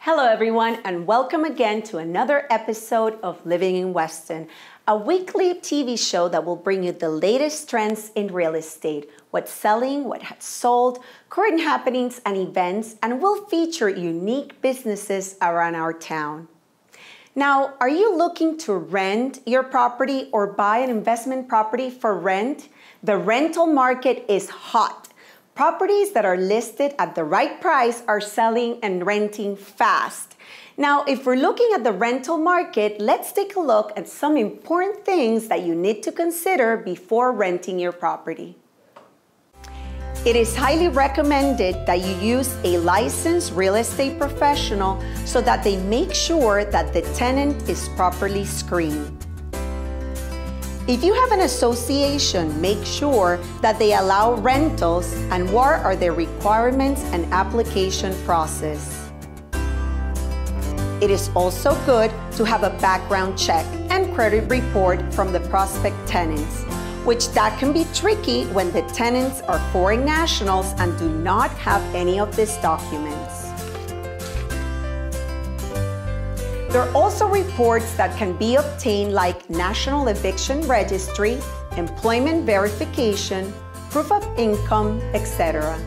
Hello everyone, and welcome again to another episode of Living in Weston, a weekly TV show that will bring you the latest trends in real estate, what's selling, what has sold, current happenings and events, and will feature unique businesses around our town. Now, are you looking to rent your property or buy an investment property for rent? The rental market is hot. Properties that are listed at the right price are selling and renting fast. Now, if we're looking at the rental market, let's take a look at some important things that you need to consider before renting your property. It is highly recommended that you use a licensed real estate professional so that they make sure that the tenant is properly screened. If you have an association, make sure that they allow rentals and what are their requirements and application process. It is also good to have a background check and credit report from the prospect tenants, which that can be tricky when the tenants are foreign nationals and do not have any of these documents. There are also reports that can be obtained like National Eviction Registry, employment verification, proof of income, etc.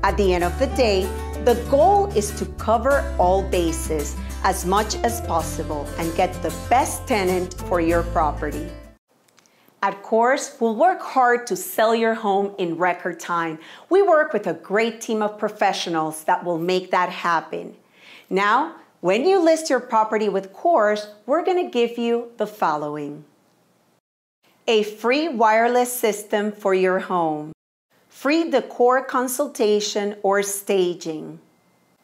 At the end of the day, the goal is to cover all bases as much as possible and get the best tenant for your property. At KoRes, we'll work hard to sell your home in record time. We work with a great team of professionals that will make that happen. Now, when you list your property with KoRes, we're going to give you the following: a free wireless system for your home, free decor consultation or staging,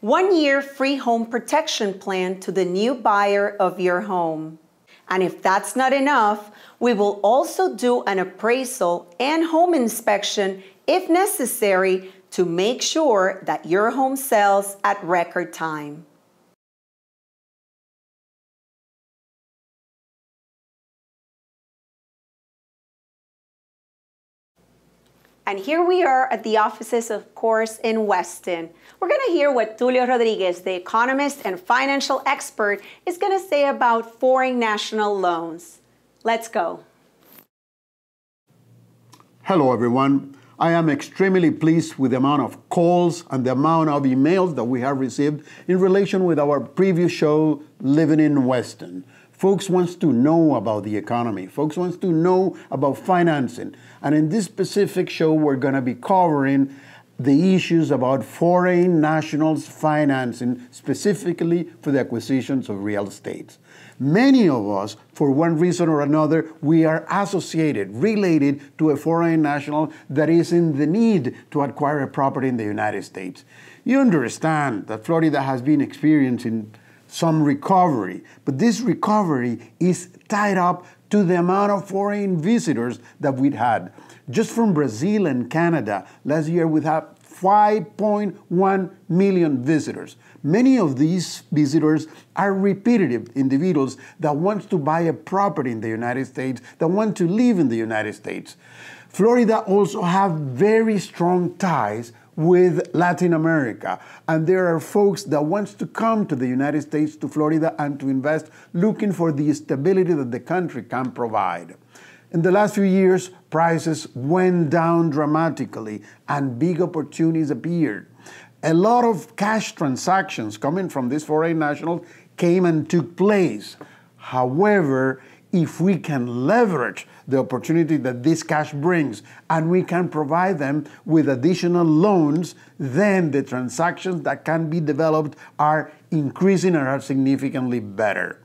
1 year free home protection plan to the new buyer of your home. And if that's not enough, we will also do an appraisal and home inspection if necessary to make sure that your home sells at record time. And here we are at the offices of KoRes in Weston. We're going to hear what Tulio Rodriguez, the economist and financial expert, is going to say about foreign national loans. Let's go. Hello, everyone. I am extremely pleased with the amount of calls and the amount of emails that we have received in relation with our previous show, Living in Weston. Folks wants to know about the economy. Folks wants to know about financing. And in this specific show, we're going to be covering the issues about foreign nationals financing, specifically for the acquisitions of real estate. Many of us, for one reason or another, we are associated, related to a foreign national that is in the need to acquire a property in the United States. You understand that Florida has been experiencing some recovery, but this recovery is tied up to the amount of foreign visitors that we've had. Just from Brazil and Canada, last year we had 5.1 million visitors. Many of these visitors are repetitive individuals that want to buy a property in the United States, that want to live in the United States. Florida also have very strong ties with Latin America. And there are folks that want to come to the United States, to Florida, and to invest, looking for the stability that the country can provide. In the last few years, prices went down dramatically and big opportunities appeared. A lot of cash transactions coming from these foreign nationals came and took place. However, if we can leverage the opportunity that this cash brings and we can provide them with additional loans, then the transactions that can be developed are increasing and are significantly better.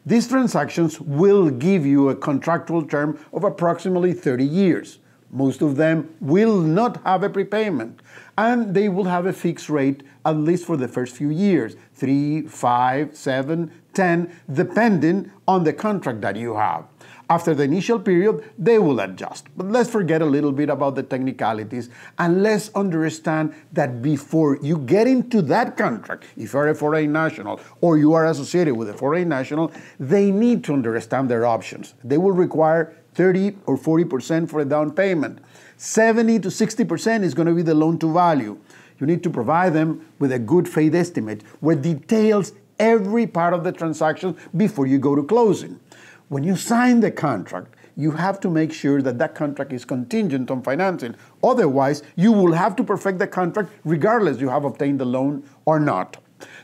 These transactions will give you a contractual term of approximately 30 years. Most of them will not have a prepayment, and they will have a fixed rate at least for the first few years, 3, 5, 7, 10, depending on the contract that you have. After the initial period, they will adjust. But let's forget a little bit about the technicalities and let's understand that before you get into that contract, if you're a foreign national or you are associated with a foreign national, they need to understand their options. They will require 30 or 40% for a down payment. 70 to 60% is going to be the loan to value. You need to provide them with a good faith estimate where details every part of the transaction before you go to closing. When you sign the contract, you have to make sure that that contract is contingent on financing. Otherwise, you will have to perfect the contract regardless you have obtained the loan or not.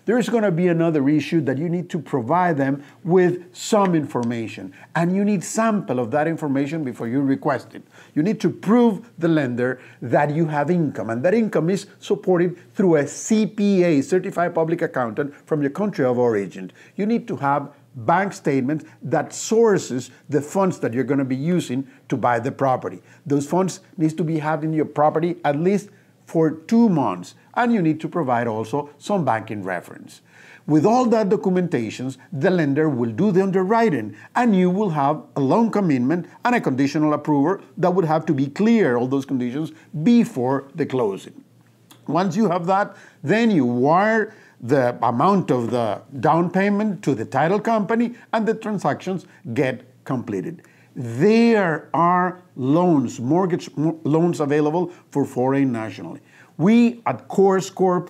There's going to be another issue that you need to provide them with some information, and you need sample of that information before you request it. You need to prove the lender that you have income, and that income is supported through a CPA, Certified Public Accountant, from your country of origin. You need to have bank statement that sources the funds that you're going to be using to buy the property. Those funds need to be had in your property at least for 2 months, and you need to provide also some banking reference. With all that documentations, the lender will do the underwriting, and you will have a loan commitment and a conditional approval that would have to be clear, all those conditions, before the closing. Once you have that, then you wire the amount of the down payment to the title company, and the transactions get completed. There are loans, mortgage loans available for foreign nationals. We at KoRes Corp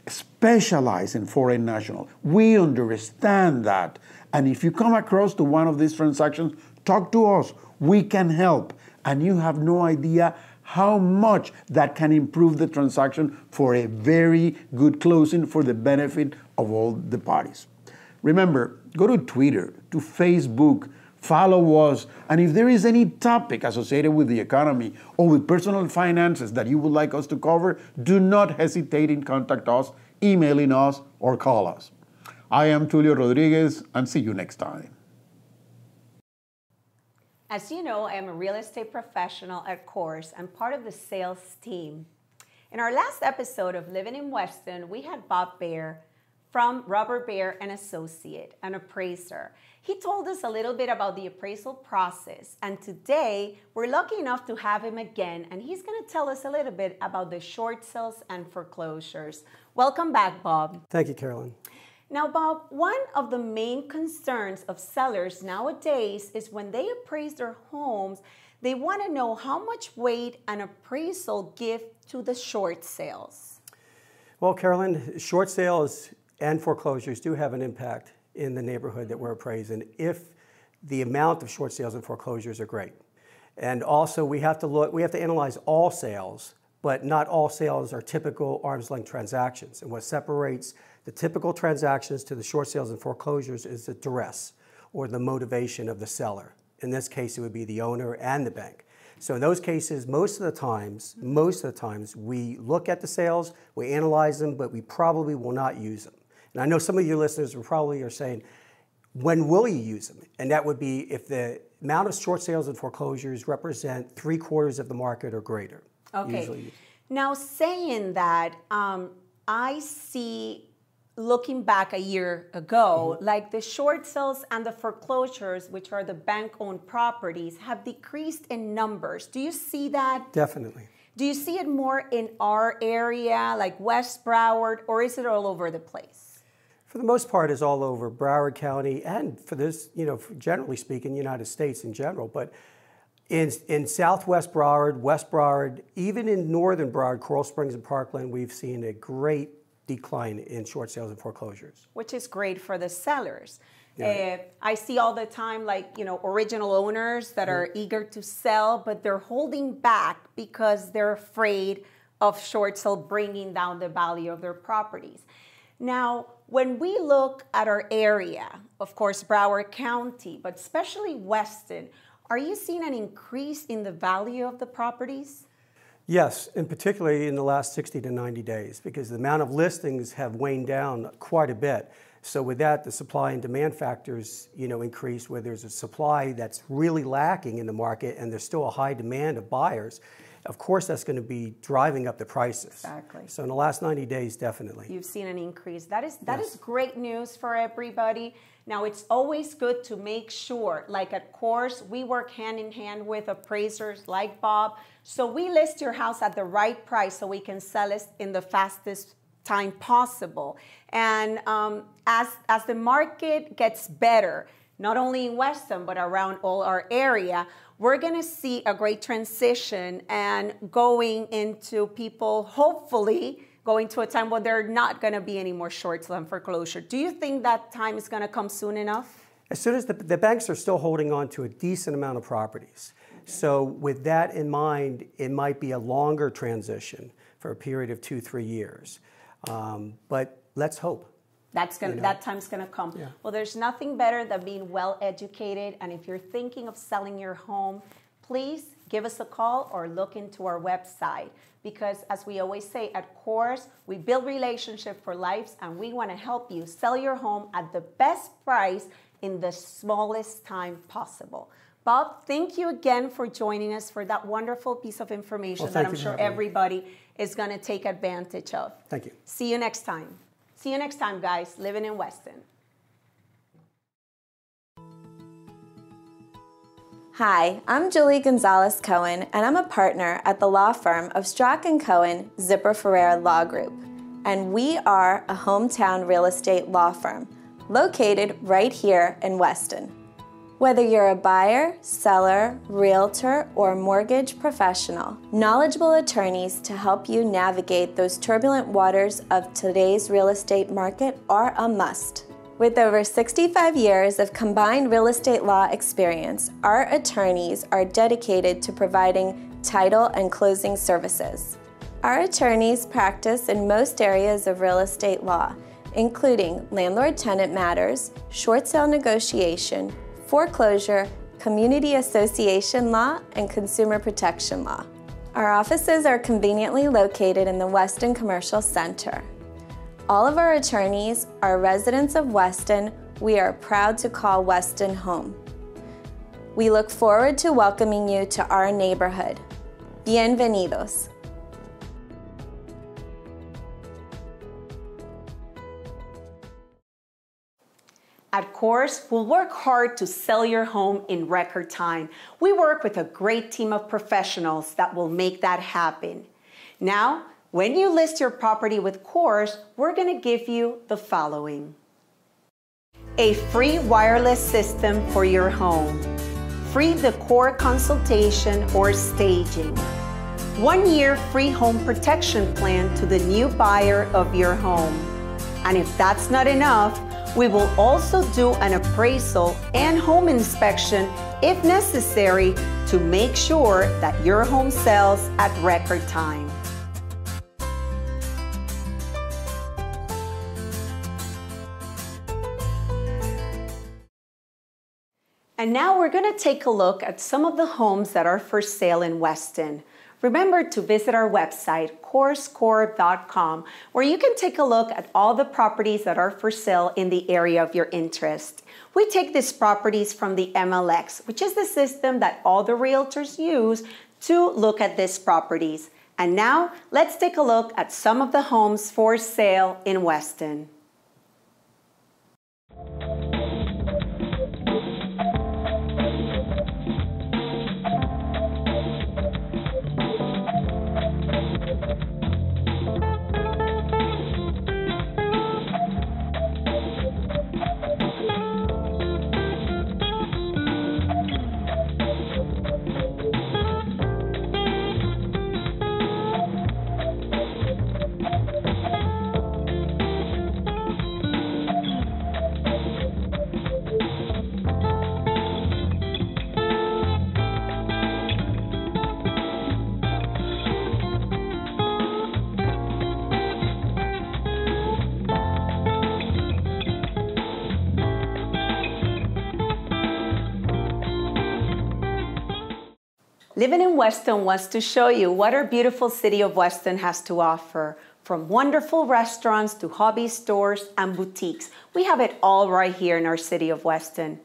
specialize in foreign national. We understand that. And if you come across to one of these transactions, talk to us. We can help. And you have no idea how much that can improve the transaction for a very good closing for the benefit of all the parties. Remember, go to Twitter, to Facebook, follow us, and if there is any topic associated with the economy or with personal finances that you would like us to cover, do not hesitate in contact us, emailing us, or call us. I am Tulio Rodriguez, and see you next time. As you know, I am a real estate professional at KoRes and part of the sales team. In our last episode of Living in Weston, we had Bob Baer from Robert Baer & Associate, an appraiser. He told us a little bit about the appraisal process, and today we're lucky enough to have him again, and he's going to tell us a little bit about the short sales and foreclosures. Welcome back, Bob. Thank you, Carolyn. Now, Bob, one of the main concerns of sellers nowadays is when they appraise their homes, they want to know how much weight an appraisal gives to the short sales. Well, Carolyn, short sales and foreclosures do have an impact in the neighborhood that we're appraising if the amount of short sales and foreclosures are great. And also we have to analyze all sales, but not all sales are typical arm's length transactions. And what separates the typical transactions to the short sales and foreclosures is the duress or the motivation of the seller. In this case, it would be the owner and the bank. So in those cases, most of the times, we look at the sales, we analyze them, but we probably will not use them. And I know some of your listeners probably are saying, when will you use them? And that would be if the amount of short sales and foreclosures represent 3/4 of the market or greater. Okay. Now, saying that, I see, looking back a year ago, like the short sales and the foreclosures, which are the bank-owned properties, have decreased in numbers. Do you see that? Definitely. Do you see it more in our area, like West Broward, or is it all over the place? For the most part, it's all over Broward County, and for this, generally speaking, United States in general. But in Southwest Broward, West Broward, even in Northern Broward, Coral Springs and Parkland, we've seen a great decline in short sales and foreclosures. Which is great for the sellers. Yeah. I see all the time, original owners that are eager to sell, but they're holding back because they're afraid of short sale bringing down the value of their properties. Now, when we look at our area, of course, Broward County, but especially Weston, are you seeing an increase in the value of the properties? Yes, and particularly in the last 60 to 90 days, because the amount of listings have waned down quite a bit. So with that, the supply and demand factors, increase, where there's a supply that's really lacking in the market and there's still a high demand of buyers. of course that's going to be driving up the prices. Exactly. So in the last 90 days, definitely. You've seen an increase. That is great news for everybody. Now, it's always good to make sure, like at KoRes, we work hand in hand with appraisers like Bob. So we list your house at the right price so we can sell it in the fastest time possible. And as the market gets better, not only in Weston, but around all our area, we're gonna see a great transition and going into people, hopefully, going to a time where there are not gonna be any more short sale and foreclosure. Do you think that time is gonna come soon enough? As soon as the banks are still holding on to a decent amount of properties. So with that in mind, it might be a longer transition for a period of 2-3 years. But let's hope. That time's gonna come. Yeah. Well, there's nothing better than being well educated, and if you're thinking of selling your home, please give us a call or look into our website, because as we always say at KoRes, we build relationships for lives, and we wanna help you sell your home at the best price in the smallest time possible. Bob, thank you again for joining us for that wonderful piece of information that I'm sure everybody is gonna take advantage of. Thank you. See you next time. See you next time, guys, living in Weston. Hi, I'm Julie Gonzalez Cohen, and I'm a partner at the law firm of Strzok & Cohen Zipper Ferrer Law Group. And we are a hometown real estate law firm located right here in Weston. Whether you're a buyer, seller, realtor, or mortgage professional, knowledgeable attorneys to help you navigate those turbulent waters of today's real estate market are a must. With over 65 years of combined real estate law experience, our attorneys are dedicated to providing title and closing services. Our attorneys practice in most areas of real estate law, including landlord-tenant matters, short sale negotiation, foreclosure, community association law, and consumer protection law. Our offices are conveniently located in the Weston Commercial Center. All of our attorneys are residents of Weston. We are proud to call Weston home. We look forward to welcoming you to our neighborhood. Bienvenidos. At KoRes, we'll work hard to sell your home in record time. We work with a great team of professionals that will make that happen. Now, when you list your property with KoRes, we're going to give you the following: a free wireless system for your home, free decor consultation or staging, 1 year free home protection plan to the new buyer of your home. And if that's not enough, we will also do an appraisal and home inspection if necessary to make sure that your home sells at record time. And now we're going to take a look at some of the homes that are for sale in Weston. Remember to visit our website, KoResCorp.com, where you can take a look at all the properties that are for sale in the area of your interest. We take these properties from the MLX, which is the system that all the realtors use to look at these properties. And now, let's take a look at some of the homes for sale in Weston. Living in Weston wants to show you what our beautiful city of Weston has to offer. From wonderful restaurants to hobby stores and boutiques, we have it all right here in our city of Weston.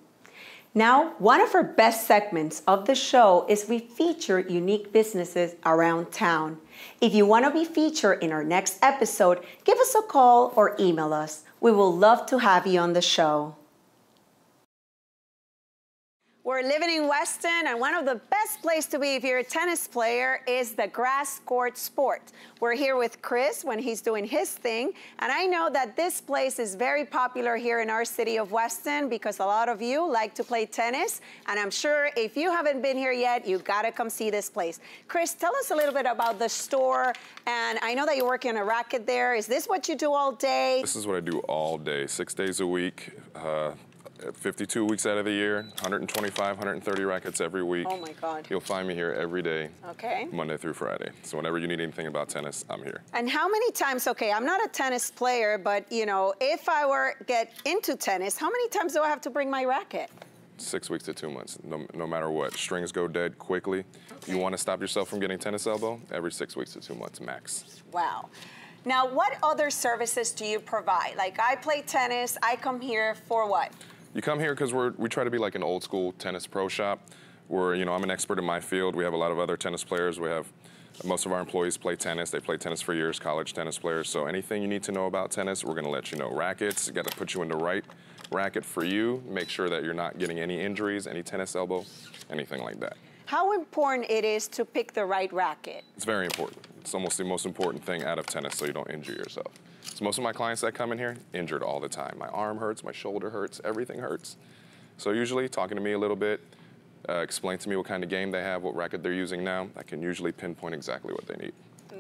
Now, one of our best segments of the show is we feature unique businesses around town. If you want to be featured in our next episode, give us a call or email us. We will love to have you on the show. We're living in Weston, and one of the best places to be if you're a tennis player is the grass court sport. We're here with Chris when he's doing his thing, and I know that this place is very popular here in our city of Weston because a lot of you like to play tennis, and I'm sure if you haven't been here yet, you gotta come see this place. Chris, tell us a little bit about the store, and I know that you're working on a racket there. Is this what you do all day? This is what I do all day, 6 days a week. 52 weeks out of the year, 125, 130 rackets every week. Oh my God. You'll find me here every day, okay, Monday through Friday. So whenever you need anything about tennis, I'm here. And how many times, okay, I'm not a tennis player, but you know, if I were get into tennis, how many times do I have to bring my racket? 6 weeks to 2 months, no matter what. Strings go dead quickly. Okay. You want to stop yourself from getting tennis elbow? Every 6 weeks to 2 months max. Wow. Now, what other services do you provide? Like, I play tennis, I come here for what? You come here because we try to be like an old school tennis pro shop where, you know, I'm an expert in my field. We have a lot of other tennis players. We have most of our employees play tennis. They play tennis for years, college tennis players. So anything you need to know about tennis, we're going to let you know. Rackets, got to put you in the right racket for you. Make sure that you're not getting any injuries, any tennis elbow, anything like that. How important it is to pick the right racket? It's very important. It's almost the most important thing out of tennis so you don't injure yourself. So most of my clients that come in here, injured all the time. My arm hurts, my shoulder hurts, everything hurts. So usually talking to me a little bit, explain to me what kind of game they have, what racket they're using now, I can usually pinpoint exactly what they need.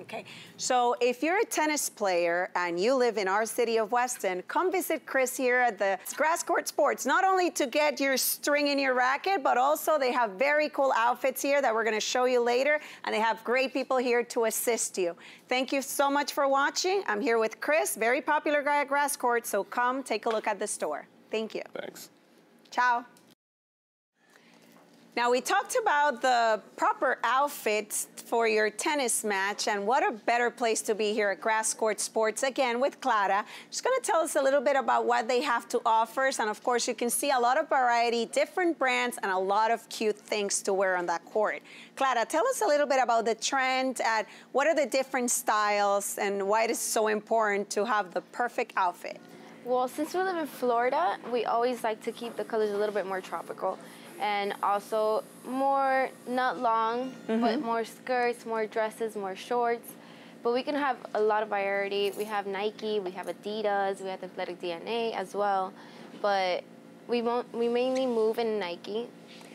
Okay, so if you're a tennis player and you live in our city of Weston, come visit Chris here at the Grass Court Sports, not only to get your string in your racket, but also they have very cool outfits here that we're gonna show you later, and they have great people here to assist you. Thank you so much for watching. I'm here with Chris, very popular guy at Grass Court, so come take a look at the store. Thank you. Thanks. Ciao. Now, we talked about the proper outfits for your tennis match, and what a better place to be here at Grass Court Sports, again, with Clara. She's going to tell us a little bit about what they have to offer, and of course, you can see a lot of variety, different brands, and a lot of cute things to wear on that court. Clara, tell us a little bit about the trend, and what are the different styles, and why it is so important to have the perfect outfit. Well, since we live in Florida, we always like to keep the colors a little bit more tropical. And also more, not long, but more skirts, more dresses, more shorts. But we can have a lot of variety. We have Nike, we have Adidas, we have Athletic DNA as well. But we mainly move in Nike.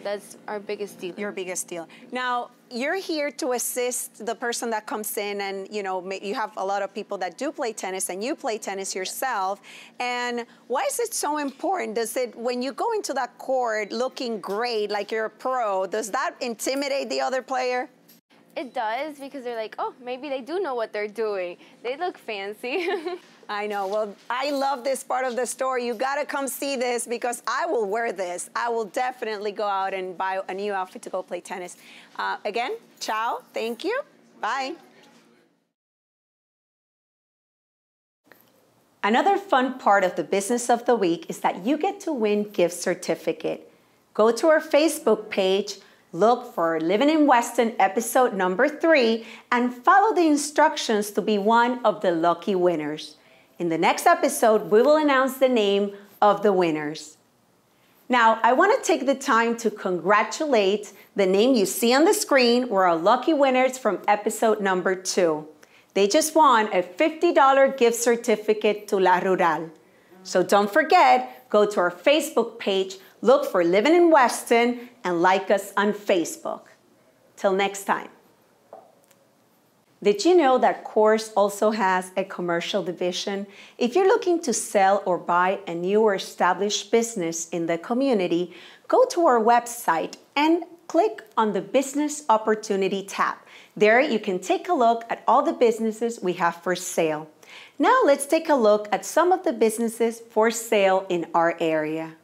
That's our biggest deal. Your biggest deal. Now, you're here to assist the person that comes in, and you know, you have a lot of people that do play tennis, and you play tennis yourself. And why is it so important? Does it, when you go into that court looking great, like you're a pro, does that intimidate the other player? It does, because they're like, oh, maybe they do know what they're doing. They look fancy. I know. Well, I love this part of the store. You got to come see this because I will wear this. I will definitely go out and buy a new outfit to go play tennis. Again, ciao. Thank you. Bye. Another fun part of the business of the week is that you get to win gift certificate. Go to our Facebook page, look for Living in Weston episode number 3, and follow the instructions to be one of the lucky winners. In the next episode, we will announce the name of the winners. Now, I want to take the time to congratulate the name you see on the screen were our lucky winners from episode number 2. They just won a $50 gift certificate to La Rural. So don't forget, go to our Facebook page, look for Living in Weston, and like us on Facebook. Till next time. Did you know that KoRes also has a commercial division? If you're looking to sell or buy a new or established business in the community, go to our website and click on the Business Opportunity tab. There you can take a look at all the businesses we have for sale. Now let's take a look at some of the businesses for sale in our area.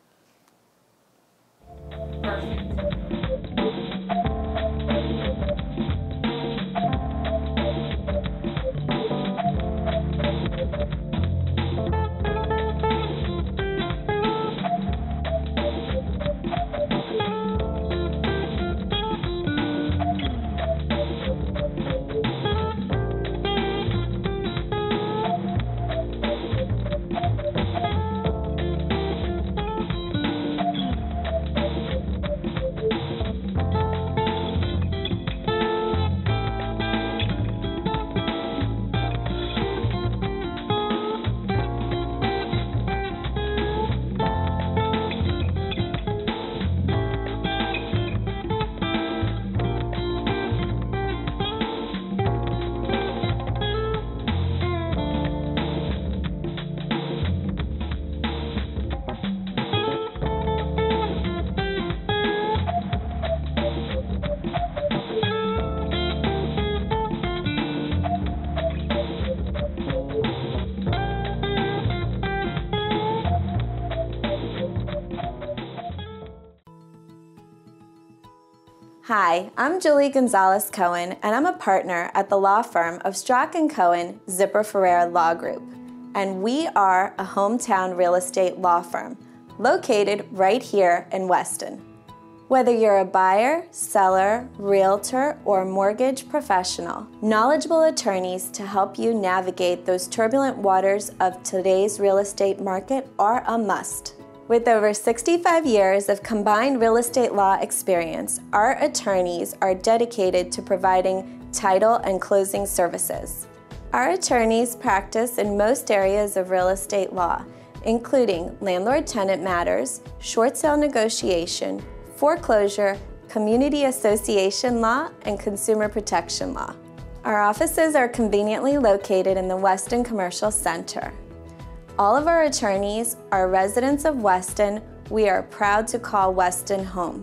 Hi, I'm Julie Gonzalez Cohen, and I'm a partner at the law firm of Strzok & Cohen, Zipper Ferrer Law Group. And we are a hometown real estate law firm located right here in Weston. Whether you're a buyer, seller, realtor, or mortgage professional, knowledgeable attorneys to help you navigate those turbulent waters of today's real estate market are a must. With over 65 years of combined real estate law experience, our attorneys are dedicated to providing title and closing services. Our attorneys practice in most areas of real estate law, including landlord-tenant matters, short sale negotiation, foreclosure, community association law, and consumer protection law. Our offices are conveniently located in the Weston Commercial Center. All of our attorneys are residents of Weston. We are proud to call Weston home.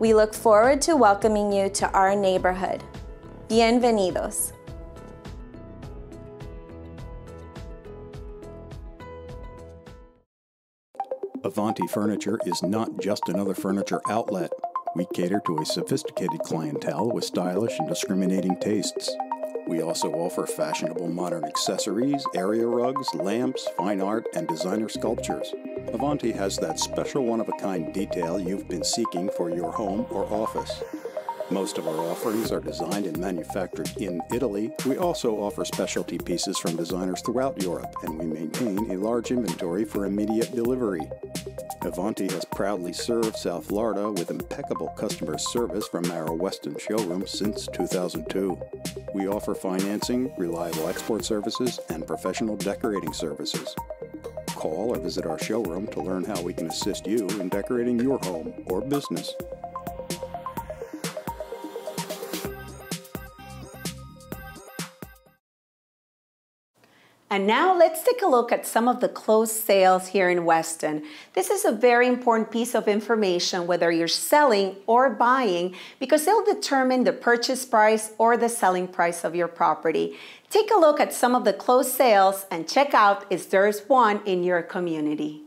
We look forward to welcoming you to our neighborhood. Bienvenidos. Avanti Furniture is not just another furniture outlet. We cater to a sophisticated clientele with stylish and discriminating tastes. We also offer fashionable modern accessories, area rugs, lamps, fine art, and designer sculptures. Avanti has that special one-of-a-kind detail you've been seeking for your home or office. Most of our offerings are designed and manufactured in Italy. We also offer specialty pieces from designers throughout Europe, and we maintain a large inventory for immediate delivery. Avanti has proudly served South Florida with impeccable customer service from our Weston showroom since 2002. We offer financing, reliable export services, and professional decorating services. Call or visit our showroom to learn how we can assist you in decorating your home or business. And now let's take a look at some of the closed sales here in Weston. This is a very important piece of information whether you're selling or buying because it'll determine the purchase price or the selling price of your property. Take a look at some of the closed sales and check out if there's one in your community.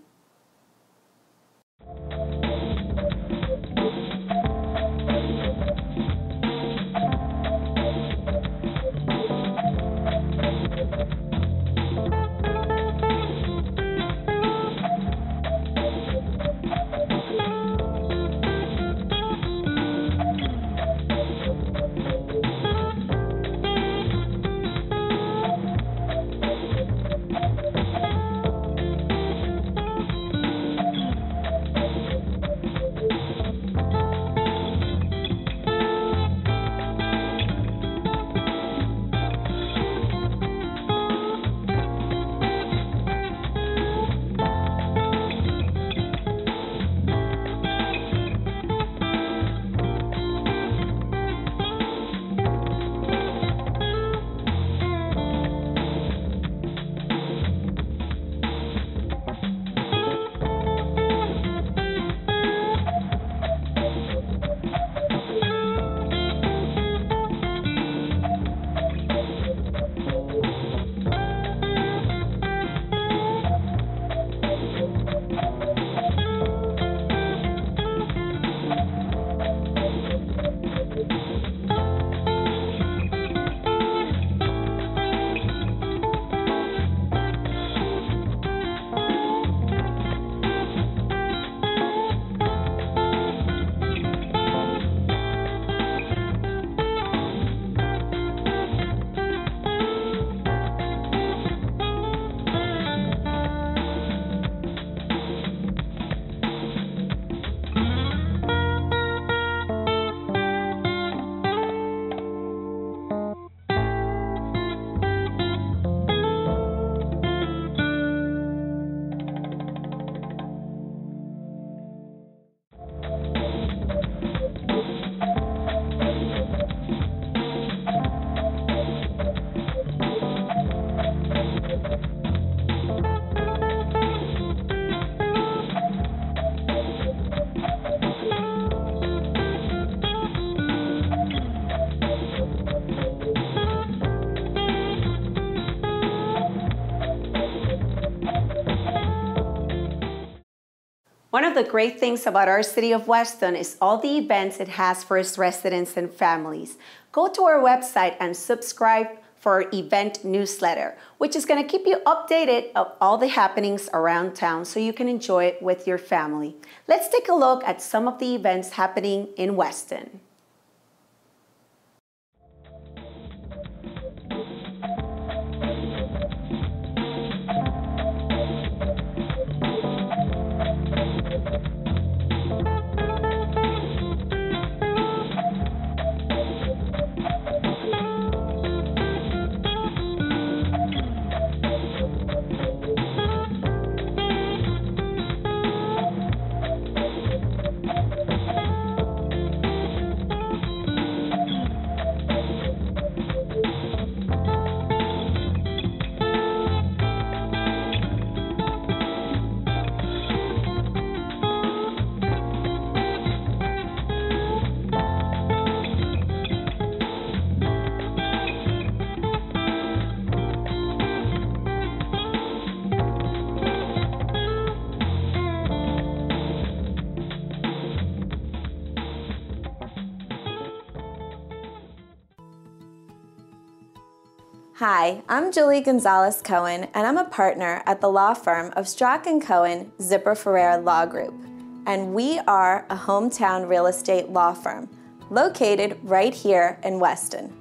One of the great things about our city of Weston is all the events it has for its residents and families. Go to our website and subscribe for our event newsletter, which is going to keep you updated of all the happenings around town so you can enjoy it with your family. Let's take a look at some of the events happening in Weston. Hi, I'm Julie Gonzalez Cohen, and I'm a partner at the law firm of Strzok & Cohen, Zipper Ferrer Law Group. And we are a hometown real estate law firm located right here in Weston.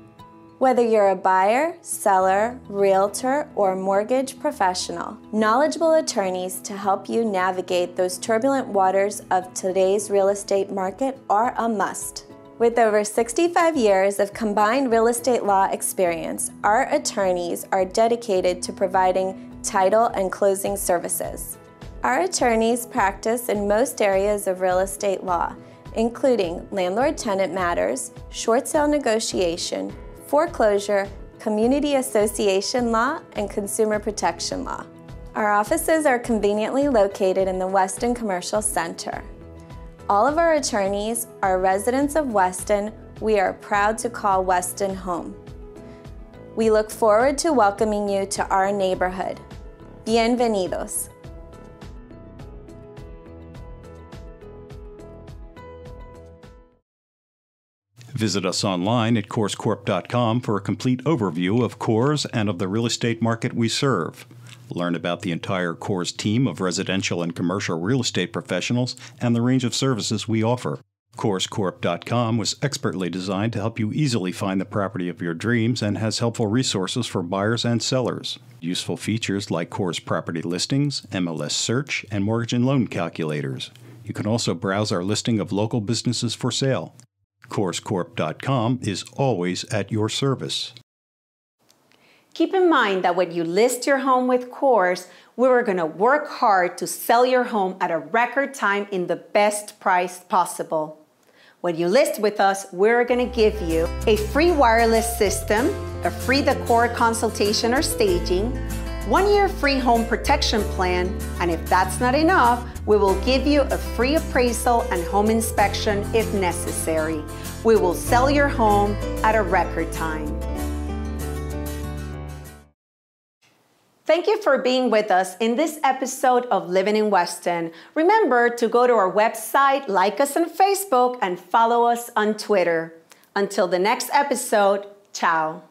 Whether you're a buyer, seller, realtor, or mortgage professional, knowledgeable attorneys to help you navigate those turbulent waters of today's real estate market are a must. With over 65 years of combined real estate law experience, our attorneys are dedicated to providing title and closing services. Our attorneys practice in most areas of real estate law, including landlord-tenant matters, short sale negotiation, foreclosure, community association law, and consumer protection law. Our offices are conveniently located in the Weston Commercial Center. All of our attorneys are residents of Weston. We are proud to call Weston home. We look forward to welcoming you to our neighborhood. Bienvenidos. Visit us online at KoResCorp.com for a complete overview of KoRes and of the real estate market we serve. Learn about the entire KoRes team of residential and commercial real estate professionals and the range of services we offer. KoResCorp.com was expertly designed to help you easily find the property of your dreams and has helpful resources for buyers and sellers. Useful features like KoRes property listings, MLS search, and mortgage and loan calculators. You can also browse our listing of local businesses for sale. KoResCorp.com is always at your service. Keep in mind that when you list your home with KoRes, we're going to work hard to sell your home at a record time in the best price possible. When you list with us, we're going to give you a free wireless system, a free decor consultation or staging, 1 year free home protection plan, and if that's not enough, we will give you a free appraisal and home inspection if necessary. We will sell your home at a record time. Thank you for being with us in this episode of Living in Weston. Remember to go to our website, like us on Facebook, and follow us on Twitter. Until the next episode, ciao.